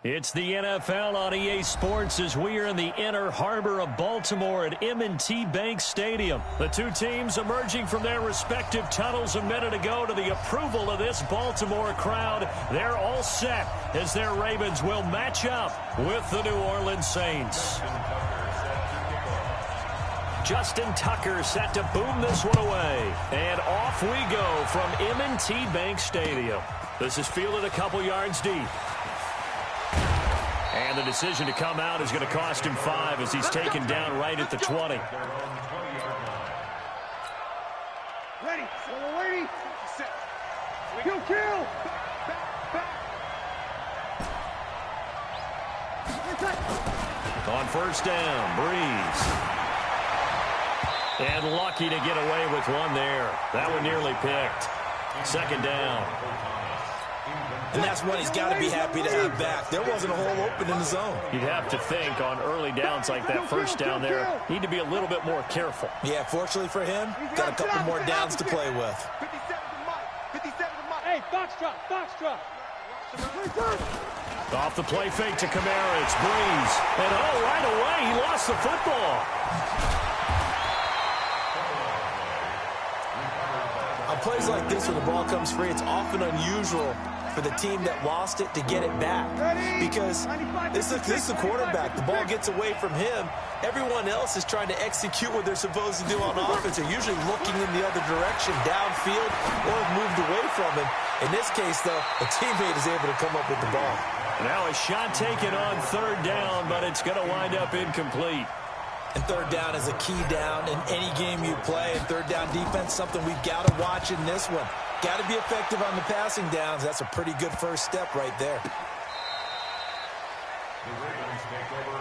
It's the NFL on EA Sports as we are in the inner harbor of Baltimore at M&T Bank Stadium. The two teams emerging from their respective tunnels a minute ago to the approval of this Baltimore crowd. They're all set as their Ravens will match up with the New Orleans Saints. Justin Tucker set to boom this one away. And off we go from M&T Bank Stadium. This is fielded a couple yards deep. And the decision to come out is going to cost him 5 as he's taken down right at the 20. Ready. Ready. Kill. On first down, Breeze. And lucky to get away with one there. That one nearly picked. Second down. And that's one he's got to be happy to have back. There wasn't a hole open in the zone. You'd have to think on early downs like that first down there, need to be a little bit more careful. Yeah, fortunately for him, got a couple more downs to play with. 57 to Mike. Hey, box drop. Off the play fake to Kamara, it's Breeze. And right away, he lost the football. On plays like this where the ball comes free, it's often unusual for the team that lost it to get it back. Because this is the quarterback. The ball gets away from him. Everyone else is trying to execute what they're supposed to do on offense. They're usually looking in the other direction, downfield, or moved away from him. In this case, though, a teammate is able to come up with the ball. Now a shot taken on third down, but it's going to wind up incomplete. And third down is a key down in any game you play. And third down defense, something we've got to watch in this one. Got to be effective on the passing downs. That's a pretty good first step right there.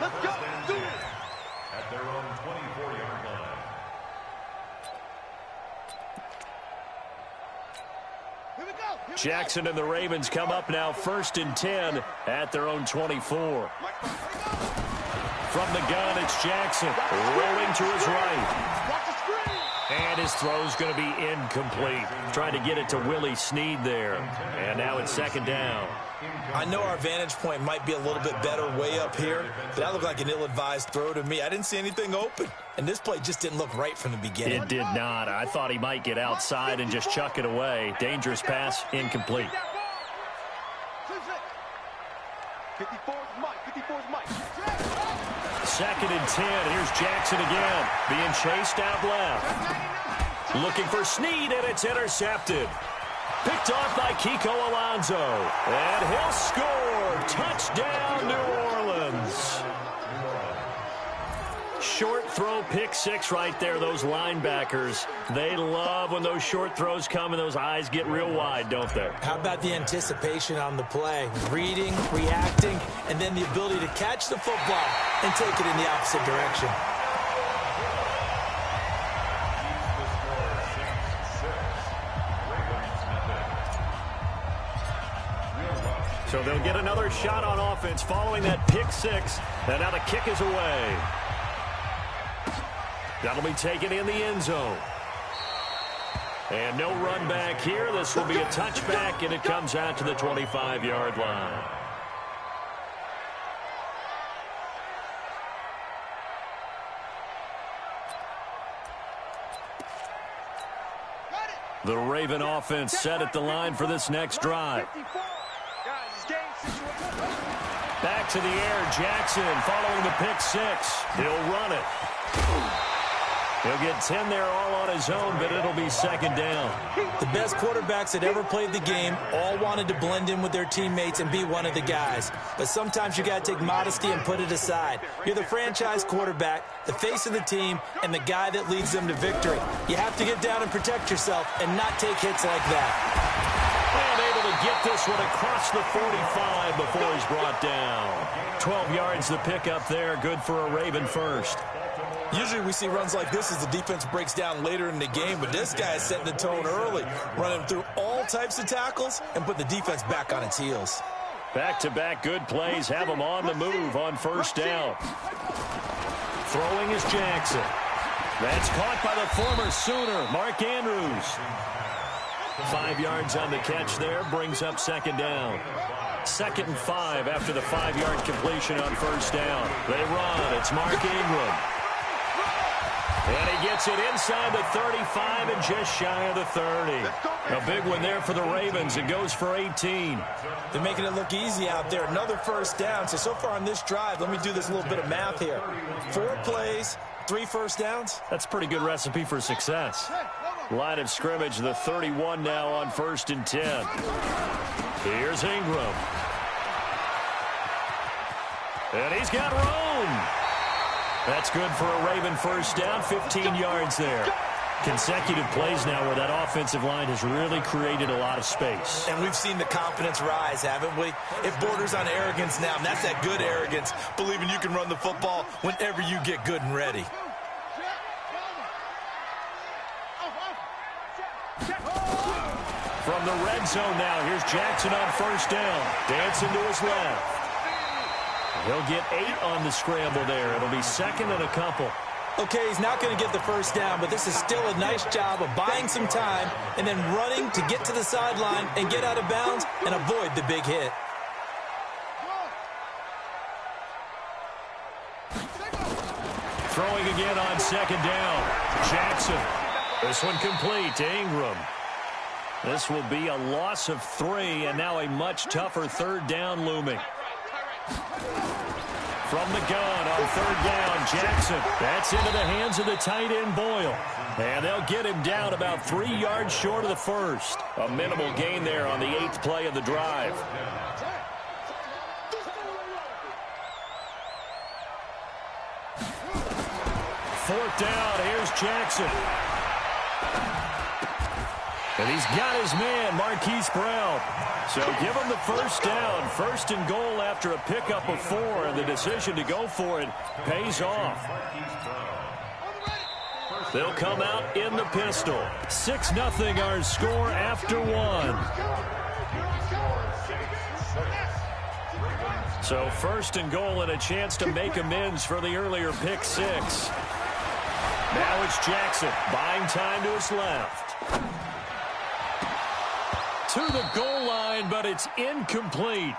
Let's go. Do it. At their own 24-yard line. Here we go. Jackson and the Ravens come up now 1st and 10 at their own 24. From the gun, it's Jackson rolling to his right. Watch the screen. And his throw's going to be incomplete. Trying to get it to Willie Snead there. And now it's second down. I know our vantage point might be a little bit better way up here, but that looked like an ill-advised throw to me. I didn't see anything open, and this play just didn't look right from the beginning. It did not. I thought he might get outside and just chuck it away. Dangerous pass, incomplete. 54's Mike. 2nd and 10. Here's Jackson again. Being chased out left. Looking for Snead, and it's intercepted. Picked off by Kiko Alonso. And he'll score. Touchdown, New Orleans. Short throw, pick six right there. Those linebackers, they love when those short throws come and those eyes get real wide, don't they? How about the anticipation on the play? Reading, reacting, and then the ability to catch the football and take it in the opposite direction. So they'll get another shot on offense following that pick six. And now the kick is away. That'll be taken in the end zone. And no run back here. This will be a touchback, and it comes out to the 25-yard line. The Raven offense set at the line for this next drive. Back to the air, Jackson following the pick six. He'll run it. He'll get 10 there all on his own, but it'll be second down. The best quarterbacks that ever played the game all wanted to blend in with their teammates and be one of the guys. But sometimes you got to take modesty and put it aside. You're the franchise quarterback, the face of the team, and the guy that leads them to victory. You have to get down and protect yourself and not take hits like that. And able to get this one across the 45 before he's brought down. 12 yards the pickup there. Good for a Raven first. Usually we see runs like this as the defense breaks down later in the game, but this guy is setting the tone early, running through all types of tackles and put the defense back on its heels. Back-to-back good plays have him on the move on first down. Throwing is Jackson. That's caught by the former Sooner, Mark Andrews. 5 yards on the catch there, brings up second down. 2nd and 5 after the 5-yard completion on first down. They run. It's Mark Ingram. And he gets it inside the 35 and just shy of the 30. A big one there for the Ravens. It goes for 18. They're making it look easy out there. Another first down. So far on this drive, let me do this little bit of math here. 4 plays, 3 first downs. That's a pretty good recipe for success. Line of scrimmage, the 31 now on 1st and 10. Here's Ingram. And he's got room. That's good for a Raven first down, 15 yards there. Consecutive plays now where that offensive line has really created a lot of space. And we've seen the confidence rise, haven't we? It borders on arrogance now, and that's that good arrogance, believing you can run the football whenever you get good and ready. From the red zone now, here's Jackson on first down. Dancing to his left. He'll get 8 on the scramble there. It'll be 2nd and a couple. Okay, he's not going to get the first down, but this is still a nice job of buying some time and then running to get to the sideline and get out of bounds and avoid the big hit. Throwing again on 2nd down. Jackson. This one complete to Ingram. This will be a loss of 3, and now a much tougher 3rd down looming. From the gun on 3rd down, Jackson. That's into the hands of the tight end, Boyle. And they'll get him down about 3 yards short of the first. A minimal gain there on the 8th play of the drive. Fourth down, here's Jackson. And he's got his man, Marquise Brown. So give him the first down. 1st and goal after a pickup of 4, and the decision to go for it pays off. They'll come out in the pistol. 6-0 our score after 1. So 1st and goal and a chance to make amends for the earlier pick 6. Now it's Jackson, buying time to his left. To the goal line, but it's incomplete.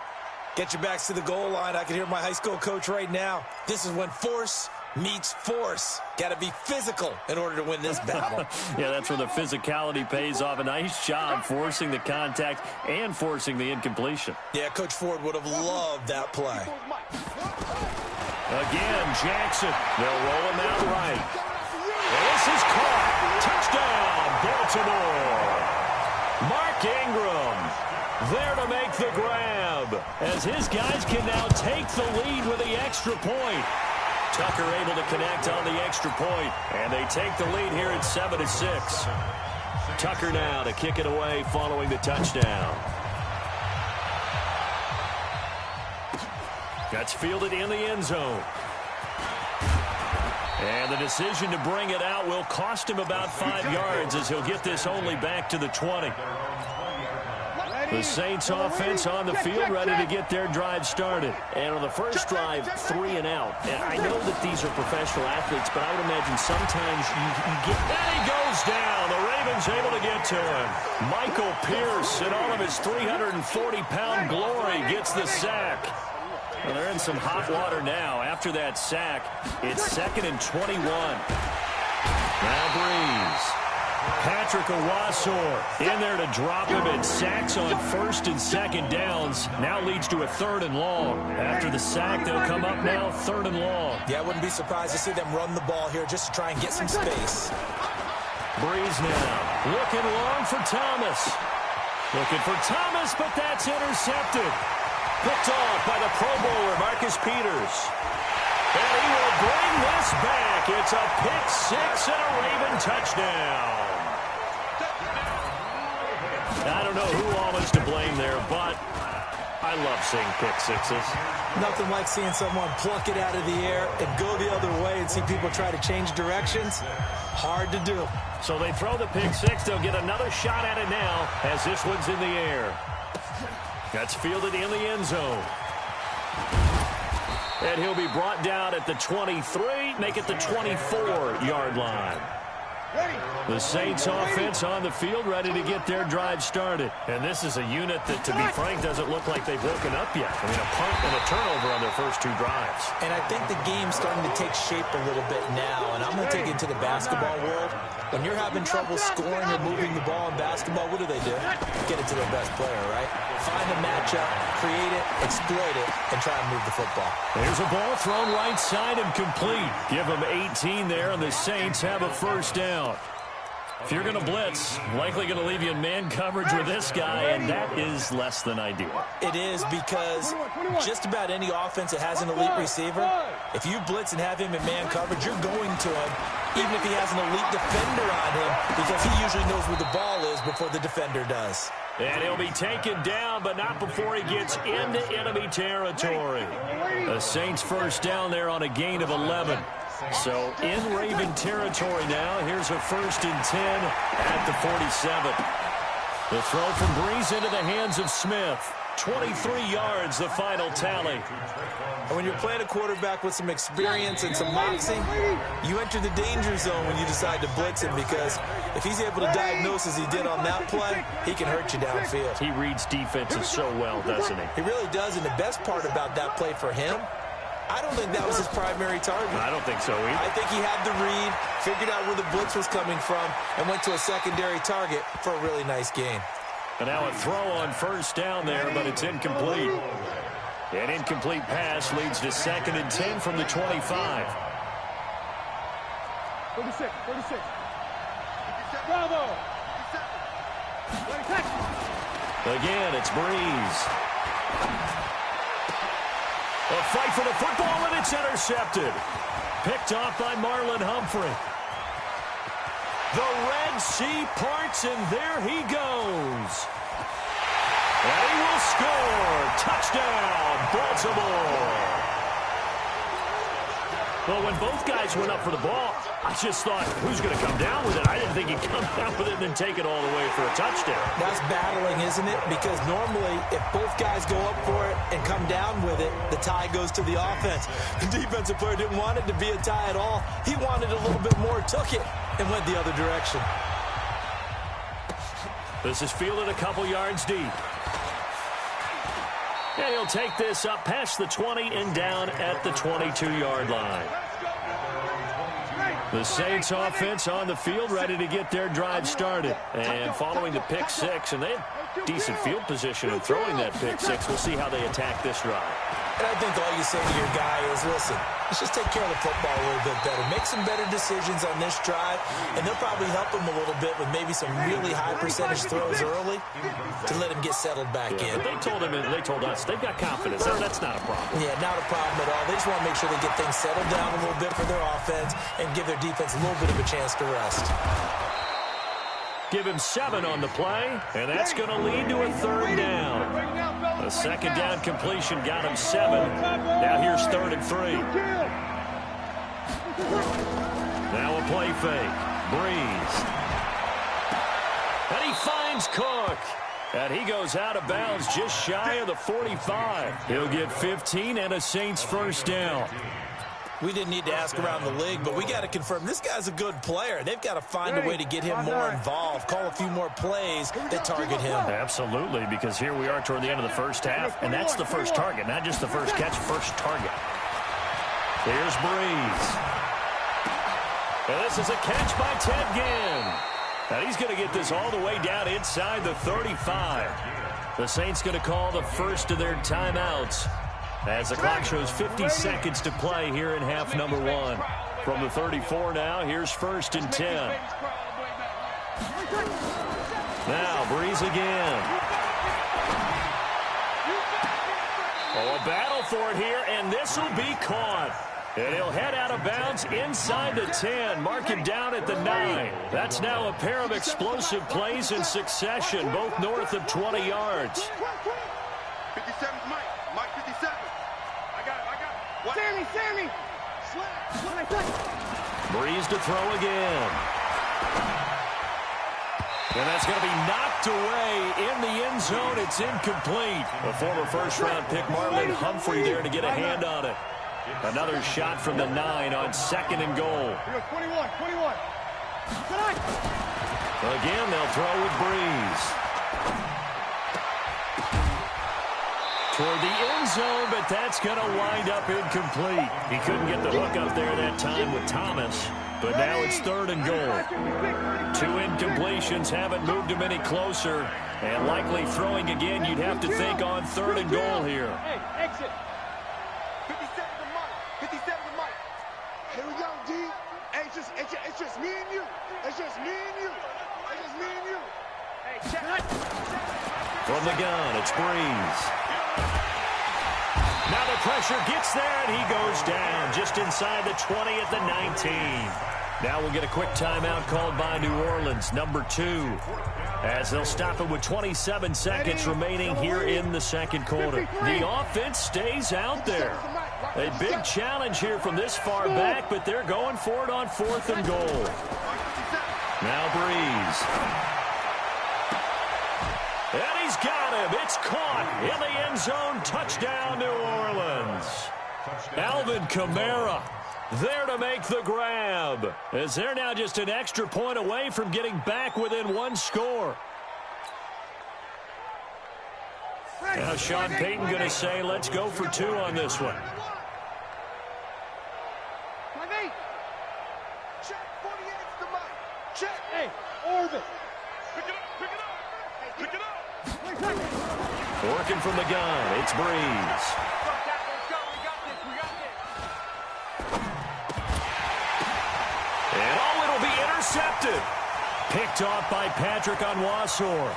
Get your backs to the goal line. I can hear my high school coach right now. This is when force meets force. Got to be physical in order to win this battle. Yeah, that's where the physicality pays off. A nice job forcing the contact and forcing the incompletion. Yeah, Coach Ford would have loved that play. Again, Jackson. They'll roll him out right. This is caught. Touchdown, Baltimore. Mark Ingram there to make the grab as his guys can now take the lead with the extra point. Tucker able to connect on the extra point, and they take the lead here at 7-6. Tucker now to kick it away following the touchdown. That's fielded in the end zone. And the decision to bring it out will cost him about 5 yards as he'll get this only back to the 20. The Saints offense on the field ready to get their drive started. And on the first drive, 3 and out. And I know that these are professional athletes, but I would imagine sometimes you get... And he goes down. The Ravens able to get to him. Michael Pierce, in all of his 340-pound glory, gets the sack. Well, they're in some hot water now. After that sack, it's 2nd and 21. Now Breeze. Patrick Owasor in there to drop him, and sacks on 1st and 2nd downs. Now leads to a 3rd and long. After the sack, they'll come up now 3rd and long. Yeah, I wouldn't be surprised to see them run the ball here just to try and get some space. Breeze now looking long for Thomas. Looking for Thomas, but that's intercepted. Picked off by the Pro Bowler, Marcus Peters. And he will bring this back. It's a pick 6 and a Raven touchdown. I don't know who all is to blame there, but I love seeing pick 6s. Nothing like seeing someone pluck it out of the air and go the other way and see people try to change directions. Hard to do. So they throw the pick 6. They'll get another shot at it now as this one's in the air. That's fielded in the end zone. And he'll be brought down at the 23, make it the 24-yard line. The Saints offense on the field, ready to get their drive started. And this is a unit that, to be frank, doesn't look like they've woken up yet. I mean, a punt and a turnover on their first 2 drives. And I think the game's starting to take shape a little bit now. And I'm going to take it to the basketball world. When you're having trouble scoring or moving the ball in basketball, what do? Get it to their best player, right? Find a matchup, create it, exploit it, and try and move the football. There's a ball thrown right side and complete. Give them 18 there, and the Saints have a first down. If you're going to blitz, likely going to leave you in man coverage with this guy, and that is less than ideal. It is, because just about any offense that has an elite receiver, if you blitz and have him in man coverage, you're going to him, even if he has an elite defender on him, because he usually knows where the ball is before the defender does. And he'll be taken down, but not before he gets into enemy territory. The Saints first down there on a gain of 11. So in Raven territory now. Here's a 1st and 10 at the 47. The throw from Breeze into the hands of Smith. 23 yards, the final tally. And when you're playing a quarterback with some experience and some moxie, you enter the danger zone when you decide to blitz him, because if he's able to diagnose as he did on that play, he can hurt you downfield. He reads defenses so well, doesn't he? He really does, and the best part about that play for him, I don't think that was his primary target. I don't think so either. I think he had the read, figured out where the blitz was coming from, and went to a secondary target for a really nice gain. And now a throw on first down there, but it's incomplete. An incomplete pass leads to 2nd and 10 from the 25. 46. Bravo. Again, it's Breeze. A fight for the football, and it's intercepted. Picked off by Marlon Humphrey. The Red Sea parts, and there he goes. And he will score. Touchdown, Baltimore. Well, when both guys went up for the ball, I just thought, who's going to come down with it? I didn't think he'd come down with it and then take it all the way for a touchdown. That's battling, isn't it? Because normally, if both guys go up for it and come down with it, the tie goes to the offense. The defensive player didn't want it to be a tie at all. He wanted a little bit more, took it, and went the other direction. This is fielded a couple yards deep. And he'll take this up past the 20 and down at the 22-yard line. The Saints offense on the field, ready to get their drive started. And following the pick six, and they have decent field position in throwing that pick six. We'll see how they attack this drive. And I think all you say to your guy is, listen, let's just take care of the football a little bit better. Make some better decisions on this drive, and they'll probably help him a little bit with maybe some really high percentage throws early to let him get settled back in. But they told us they've got confidence. That's not a problem. Yeah, not a problem at all. They just want to make sure they get things settled down a little bit for their offense and give their defense a little bit of a chance to rest. Give him 7 on the play, and that's going to lead to a 3rd down. A 2nd down completion got him 7. Now here's 3rd and 3. Now a play fake. Breeze. And he finds Cook. And he goes out of bounds just shy of the 45. He'll get 15 and a Saints first down. We didn't need to ask around the league, but we got to confirm this guy's a good player. They've got to find a way to get him more involved, call a few more plays that target him. Absolutely, because here we are toward the end of the first half, and that's the first target, not just the first catch, first target. Here's Breeze. And this is a catch by Ted Ginn. And he's going to get this all the way down inside the 35. The Saints going to call the first of their timeouts, as the clock shows 50 seconds to play here in half number 1. From the 34 now, here's 1st and 10. Now, Breeze again. Oh, a battle for it here, and this will be caught. And he'll head out of bounds inside the 10, mark him down at the 9. That's now a pair of explosive plays in succession, both north of 20 yards. 57, Mike 57. I got it. Sammy. Breeze to throw again. And that's going to be knocked away in the end zone. It's incomplete. A former first-round pick, Marlon Humphrey, there to get a hand on it. Another shot from the 9 on 2nd and goal. 21. Again, they'll throw with Breeze. Toward the end zone, but that's going to wind up incomplete. He couldn't get the hook up there that time with Thomas, but now it's 3rd and goal. 2 incompletions haven't moved him any closer, and likely throwing again, you'd have to think on 3rd and goal here. Hey, exit. 57 to Mike. 57 to Mike. Here we go, D. Hey, it's just me and you. It's just me and you. It's just me and you. Hey, check. From the gun, it's Breeze. Now the pressure gets there, and he goes down just inside the 20 at the 19. Now we'll get a quick timeout called by New Orleans, number 2, as they'll stop it with 27 seconds remaining here in the second quarter. The offense stays out there. A big challenge here from this far back, but they're going for it on 4th and goal. Now Breeze. And he's got him. It's caught in the end zone. Touchdown, New Orleans. Alvin Kamara there to make the grab, as they're now just an extra point away from getting back within 1 score. Now Sean Payton going to say, let's go for 2 on this one. Check 48's the mic. Check. Hey, orbit. Pick it up. Pick it up. Hey, pick it up. Working from the gun, it's Breeze. Let's go. We got this. And it'll be intercepted. Picked off by Patrick Onwuasor.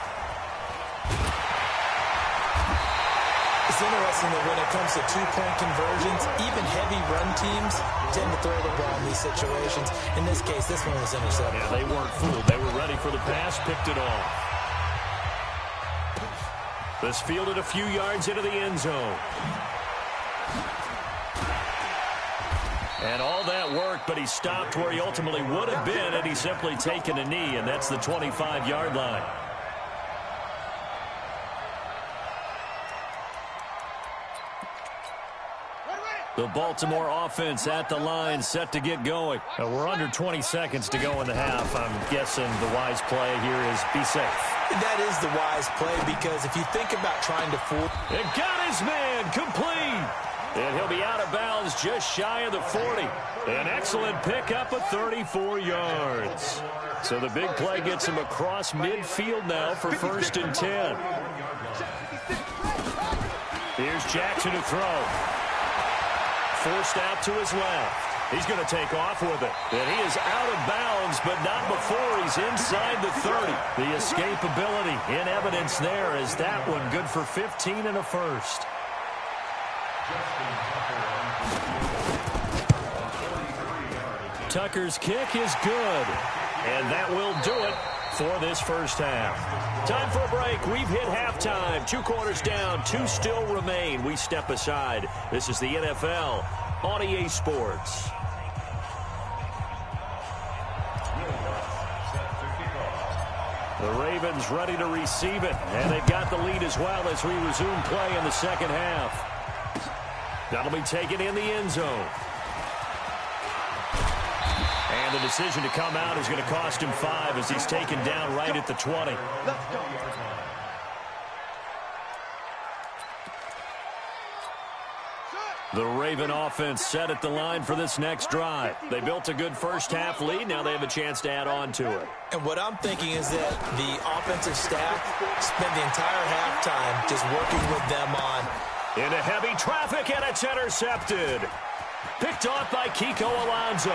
It's interesting that when it comes to 2-point conversions, even heavy run teams tend to throw the ball in these situations. In this case, this one was intercepted. Yeah, they weren't fooled. They were ready for the pass, picked it off. This fielded a few yards into the end zone. And all that worked, but he stopped where he ultimately would have been had he simply taken a knee, and that's the 25-yard line. The Baltimore offense at the line, set to get going. We're under 20 seconds to go in the half. I'm guessing the wise play here is be safe. That is the wise play, because if you think about trying to fool... It got his man complete. And he'll be out of bounds just shy of the 40. An excellent pickup of 34 yards. So the big play gets him across midfield now for 1st and 10. Here's Jackson to throw. Forced out to his left. He's going to take off with it. And he is out of bounds, but not before he's inside the 30. The escapability in evidence there is that one good for 15 and a first. Tucker's kick is good. And that will do it for this first half. Time for a break. We've hit halftime. 2 quarters down. 2 still remain. We step aside. This is the NFL on EA Sports. The Ravens ready to receive it. And they've got the lead as well as we resume play in the second half. That'll be taken in the end zone. And the decision to come out is going to cost him 5 as he's taken down right at the 20. Let's go. The Raven offense set at the line for this next drive. They built a good first half lead. Now they have a chance to add on to it. And what I'm thinking is that the offensive staff spent the entire halftime just working with them on. Into heavy traffic, and it's intercepted. Picked off by Kiko Alonso.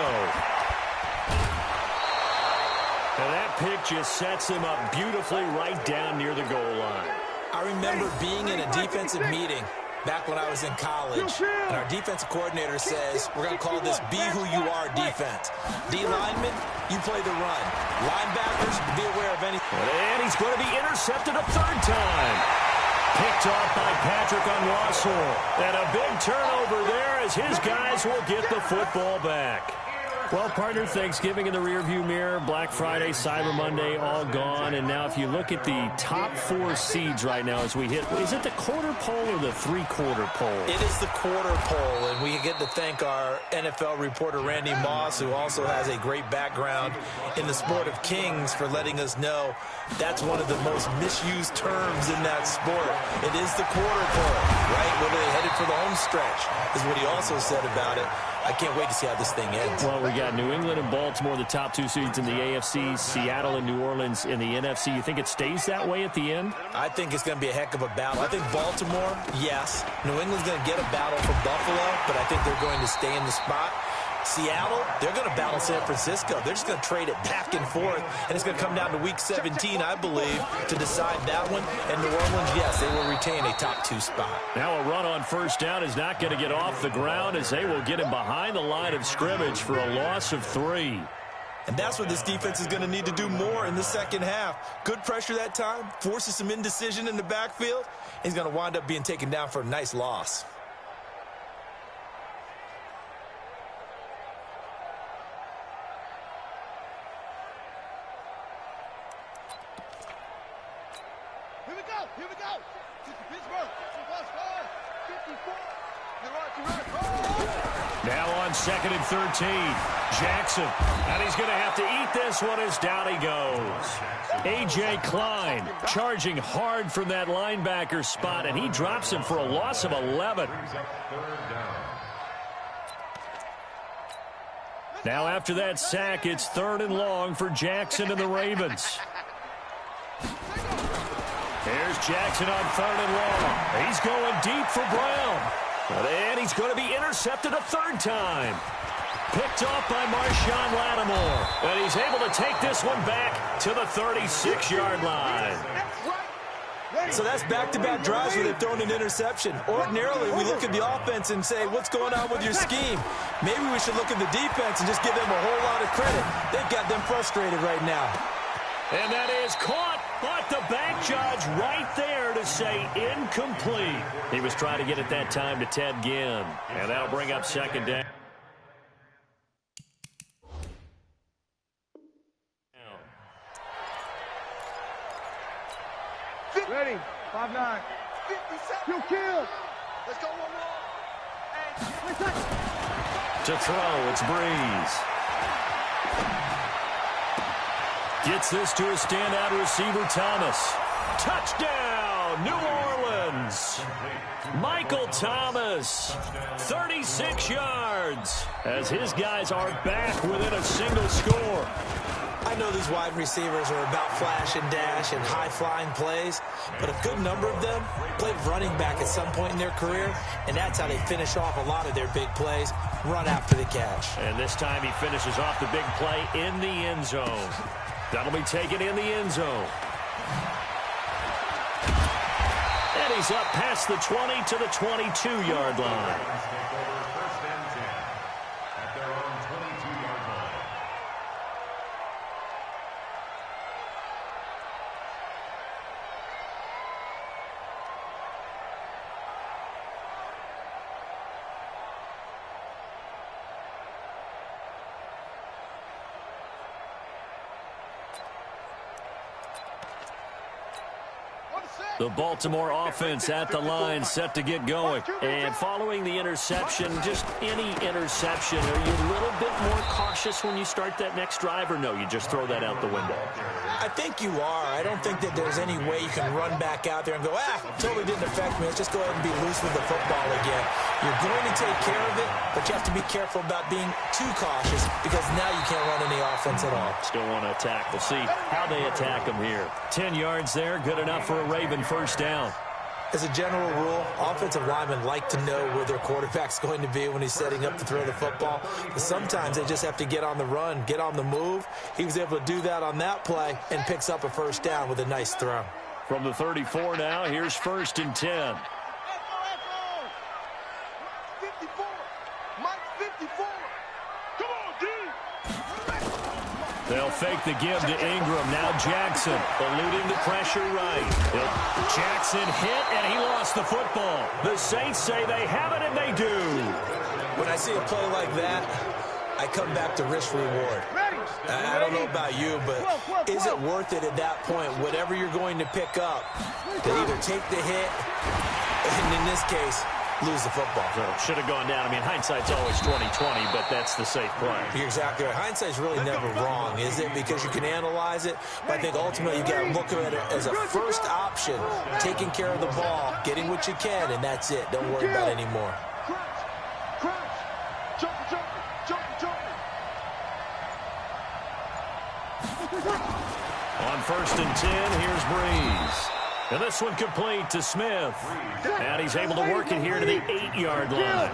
And that pick just sets him up beautifully right down near the goal line. I remember being in a defensive meeting back when I was in college, and our defensive coordinator says, we're going to call this Be Who You Are defense. D linemen, you play the run. Linebackers, be aware of anything. And he's going to be intercepted a 3rd time. Picked off by Patrick Onwuasor. And a big turnover there as his guys will get the football back. Well, partner, Thanksgiving in the rearview mirror, Black Friday, Cyber Monday, all gone. And now if you look at the top 4 seeds right now as we hit, is it the quarter pole or the three-quarter pole? It is the quarter pole, and we get to thank our NFL reporter, Randy Moss, who also has a great background in the sport of kings, for letting us know that's one of the most misused terms in that sport. It is the quarter pole, right? Whether they headed for the home stretch is what he also said about it. I can't wait to see how this thing ends. Well, we got New England and Baltimore, the top 2 seeds in the AFC, Seattle and New Orleans in the NFC. You think it stays that way at the end? I think it's going to be a heck of a battle. I think Baltimore, yes. New England's going to get a battle from Buffalo, but I think they're going to stay in the spot. Seattle, they're going to battle San Francisco. They're just going to trade it back and forth, and it's going to come down to Week 17, I believe, to decide that one. And New Orleans, yes, they will retain a top 2 spot. Now a run on first down is not going to get off the ground, as they will get him behind the line of scrimmage for a loss of 3. And that's what this defense is going to need to do more in the second half. Good pressure that time, forces some indecision in the backfield. He's going to wind up being taken down for a nice loss. Here we go. Pittsburgh. 54. Now on 2nd and 13, Jackson. And he's going to have to eat this one as down he goes. A.J. Klein charging hard from that linebacker spot, and he drops him for a loss of 11. Now after that sack, it's 3rd and long for Jackson and the Ravens. Here's Jackson on 3rd and long. He's going deep for Brown. And he's going to be intercepted a 3rd time. Picked off by Marshawn Lattimore. And he's able to take this one back to the 36-yard line. So that's back-to-back drives where they've thrown an interception. Ordinarily, we look at the offense and say, what's going on with your scheme? Maybe we should look at the defense and just give them a whole lot of credit. They've got them frustrated right now. And that is caught, but the back judge right there to say incomplete. He was trying to get it that time to Ted Ginn. And that'll bring up 2nd down. Ready. 5-9. 57. Kill. Let's go one more. To throw, it's Breeze. Gets this to a standout receiver, Thomas. Touchdown, New Orleans. Michael Thomas, 36 yards, as his guys are back within a single score. I know these wide receivers are about flash and dash and high-flying plays, but a good number of them played running back at some point in their career, and that's how they finish off a lot of their big plays, run after the catch. And this time he finishes off the big play in the end zone. That'll be taken in the end zone. And he's up past the 20 to the 22-yard line. The Baltimore offense at the line, set to get going. And following the interception, just any interception, are you a little bit more cautious when you start that next drive, or no, you just throw that out the window? I think you are. I don't think that there's any way you can run back out there and go, totally didn't affect me. Let's just go ahead and be loose with the football again. You're going to take care of it, but you have to be careful about being too cautious, because now you can't run any offense at all. Still want to attack. We'll see how they attack them here. 10 yards there, good enough for a Raven first down. As a general rule, offensive linemen like to know where their quarterback's going to be when he's setting up to throw the football. But sometimes they just have to get on the run, get on the move. He was able to do that on that play and picks up a first down with a nice throw. From the 34 now, here's 1st and 10. 54. Mike 54. Come on, D. They'll fake the give to Ingram. Now Jackson eluding the pressure right. Jackson hit, and he lost the football. The Saints say they have it, and they do. When I see a play like that, I come back to risk-reward. I don't know about you, but is it worth it at that point, whatever you're going to pick up, to either take the hit, and in this case, lose the football? So should have gone down. I mean, hindsight's always 20/20, but that's the safe play. You're exactly right. Hindsight's really never wrong, is it? Because you can analyze it, but I think ultimately you got to look at it as a first option, taking care of the ball, getting what you can, and that's it. Don't worry about it anymore. On 1st and 10, here's Breeze. And this one complete to Smith. And he's able to work it here to the 8-yard line.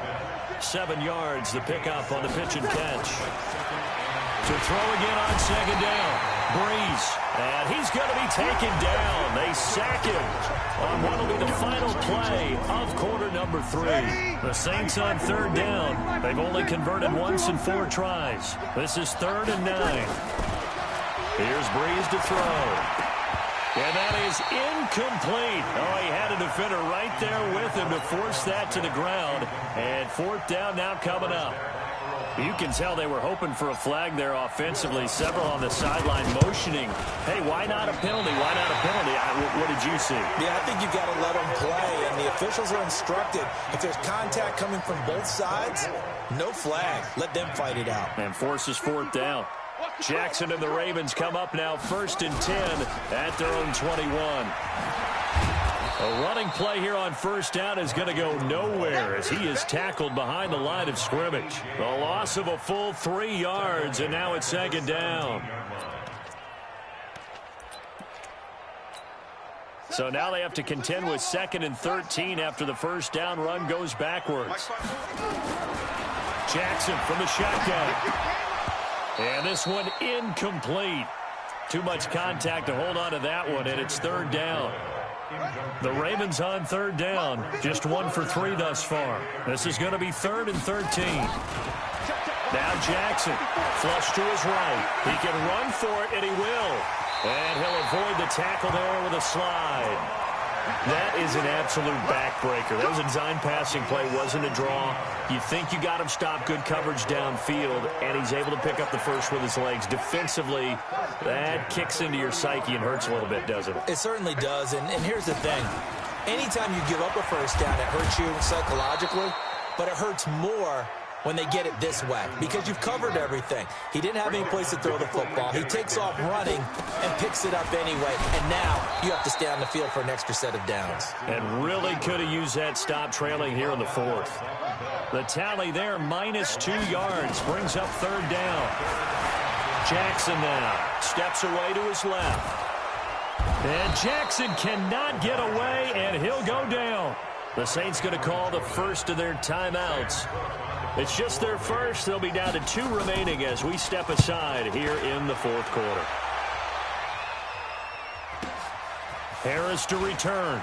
7 yards, the pickup on the pitch and catch. To throw again on 2nd down. Breeze. And he's going to be taken down. They sack him on what will be the final play of quarter number 3. The Saints on 3rd down. They've only converted once in 4 tries. This is 3rd and 9. Here's Breeze to throw. And that is incomplete. Oh, he had a defender right there with him to force that to the ground. And 4th down now coming up. You can tell they were hoping for a flag there offensively. Several on the sideline motioning. Hey, why not a penalty? Why not a penalty? What did you see? Yeah, I think you've got to let them play. And the officials are instructed, if there's contact coming from both sides, no flag. Let them fight it out. And forces 4th down. Jackson and the Ravens come up now 1st and 10 at their own 21. A running play here on 1st down is going to go nowhere as he is tackled behind the line of scrimmage. The loss of a full 3 yards, and now it's 2nd down. So now they have to contend with 2nd and 13 after the 1st down run goes backwards. Jackson from the shotgun. And this one incomplete. Too much contact to hold on to that one, and it's 3rd down. The Ravens on 3rd down. Just 1 for 3 thus far. This is going to be 3rd and 13. Now Jackson, flush to his right. He can run for it, and he will. And he'll avoid the tackle there with a slide. That is an absolute backbreaker. That was a design passing play, wasn't a draw. You think you got him stopped, good coverage downfield, and he's able to pick up the first with his legs. Defensively, that kicks into your psyche and hurts a little bit, doesn't it? It certainly does, and here's the thing. Anytime you give up a 1st down, it hurts you psychologically, but it hurts more when they get it this way, because you've covered everything. He didn't have any place to throw the football. He takes off running and picks it up anyway, and now you have to stay on the field for an extra set of downs. And really could have used that stop trailing here in the 4th. The tally there, -2 yards, brings up 3rd down. Jackson now steps away to his left. And Jackson cannot get away, and he'll go down. The Saints going to call the first of their timeouts. It's just their first. They'll be down to 2 remaining as we step aside here in the 4th quarter. Harris to return.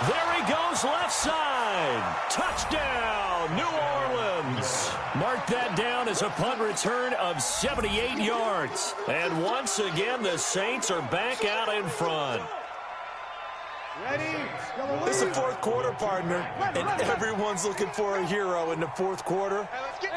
There he goes, left side. Touchdown, New Orleans. Mark that down as a punt return of 78 yards. And once again, the Saints are back out in front. It's the 4th quarter, partner, and everyone's looking for a hero in the 4th quarter.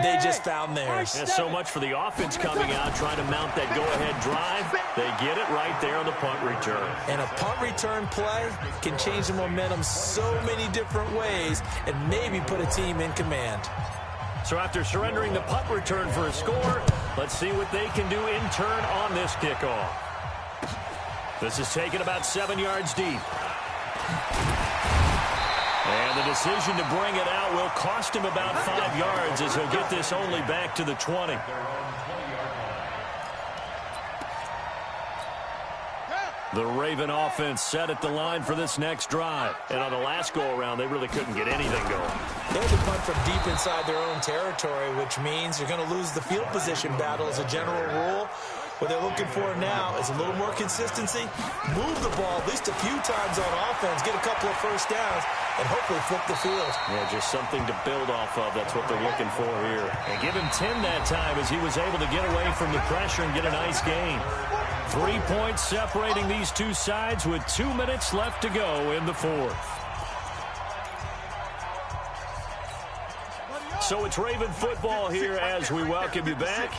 They just found theirs. And so much for the offense coming out, trying to mount that go-ahead drive. They get it right there on the punt return. And a punt return play can change the momentum so many different ways and maybe put a team in command. So after surrendering the punt return for a score, let's see what they can do in turn on this kickoff. This is taken about 7 yards deep. And the decision to bring it out will cost him about 5 yards as he'll get this only back to the 20. The Raven offense set at the line for this next drive. And on the last go-around, they really couldn't get anything going. They had to punt from deep inside their own territory, which means you're going to lose the field position battle as a general rule. What they're looking for now is a little more consistency, move the ball at least a few times on offense, get a couple of 1st downs, and hopefully flip the field. Yeah, just something to build off of. That's what they're looking for here. And give him 10 that time as he was able to get away from the pressure and get a nice gain. 3 points separating these two sides with 2 minutes left to go in the fourth. So it's Raven football here as we welcome you back.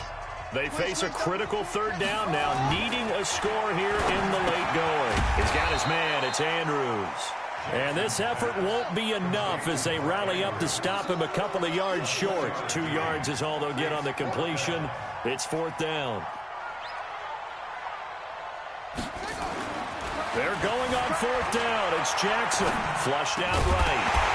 They face a critical third down now, needing a score here in the late going. He's got his man. It's Andrews. And this effort won't be enough as they rally up to stop him a couple of yards short. 2 yards is all they'll get on the completion. It's fourth down. They're going on fourth down. It's Jackson. Flushed out right.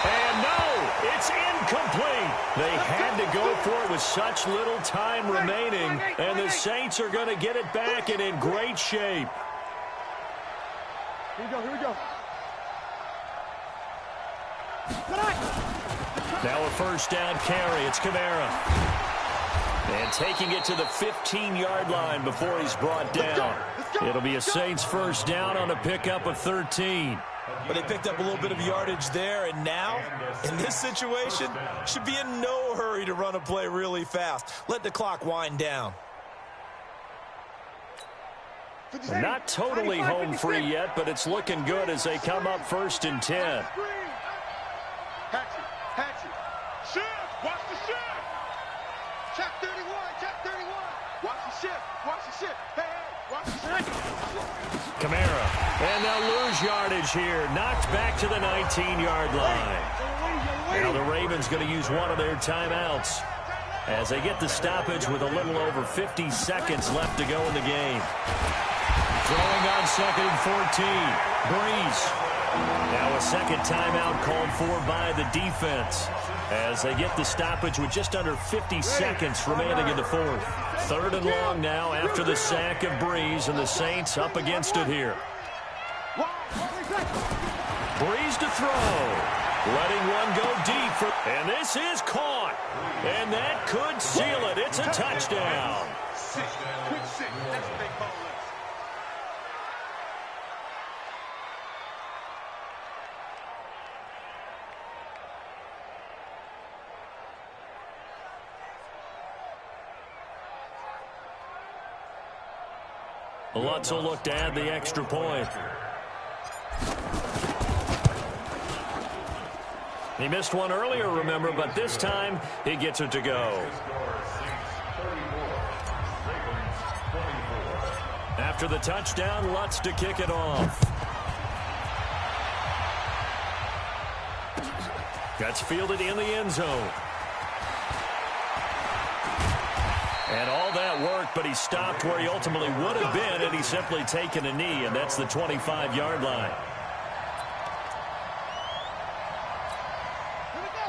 And no, it's incomplete. They had to go for it with such little time remaining. And the Saints are going to get it back and in great shape. Here we go, here we go. Now a first down carry. It's Kamara. And taking it to the 15-yard line before he's brought down. It'll be a Saints first down on a pickup of 13. But they picked up a little bit of yardage there, and now, in this situation, should be in no hurry to run a play really fast. Let the clock wind down. Not totally home free yet, but it's looking good as they come up first and 10. Hatchet. Shift. Watch the shift. Check 31. Check 31. Watch the shift. Watch the shift. Hey, watch the shift. Kamara. And they'll lose yardage here. Knocked back to the 19-yard line. Now the Ravens going to use one of their timeouts as they get the stoppage with a little over 50 seconds left to go in the game. Throwing on second and 14. Breeze. Now a second timeout called for by the defense as they get the stoppage with just under 50 seconds remaining in the fourth. Third and long now after the sack of Breeze, and the Saints up against it here. Breeze to throw. Letting one go deep. And this is caught. And that could seal it. It's a touchdown. Quick six. That's what they call it. Lutz will look to add the extra point. He missed one earlier, remember, but this time he gets it to go. After the touchdown, Lutz to kick it off. Gets fielded in the end zone. And all that worked, but he stopped where he ultimately would have been, and he's simply taken a knee, and that's the 25-yard line.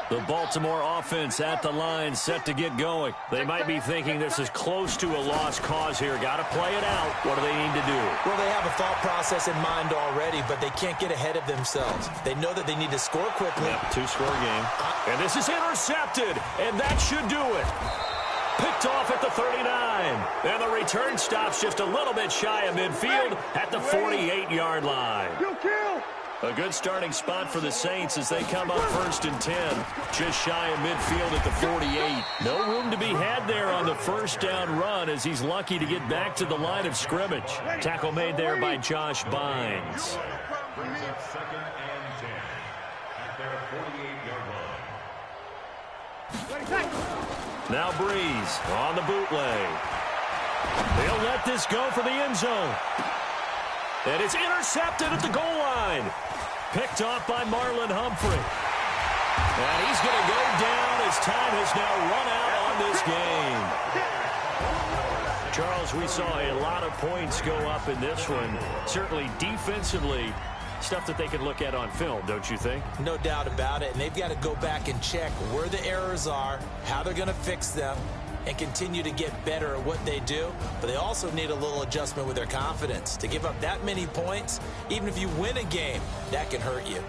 The Baltimore offense at the line, set to get going. They might be thinking this is close to a lost cause here. Got to play it out. What do they need to do? Well, they have a thought process in mind already, but they can't get ahead of themselves. They know that they need to score quickly. Yep, two-score game. And this is intercepted, and that should do it. Picked off at the 39. And the return stops just a little bit shy of midfield at the 48-yard line. A good starting spot for the Saints as they come up first and 10. Just shy of midfield at the 48. No room to be had there on the first down run as he's lucky to get back to the line of scrimmage. Tackle made there by Josh Bynes. Brings up second and 10 at their 48-yard line. Now Breeze on the bootleg. They'll let this go for the end zone. And it's intercepted at the goal line. Picked off by Marlon Humphrey. And he's going to go down as time has now run out on this game. Charles, we saw a lot of points go up in this one. Certainly defensively, stuff that they can look at on film, don't you think? No doubt about it. And they've got to go back and check where the errors are, how they're going to fix them, and continue to get better at what they do. But they also need a little adjustment with their confidence. To give up that many points, even if you win a game, that can hurt you.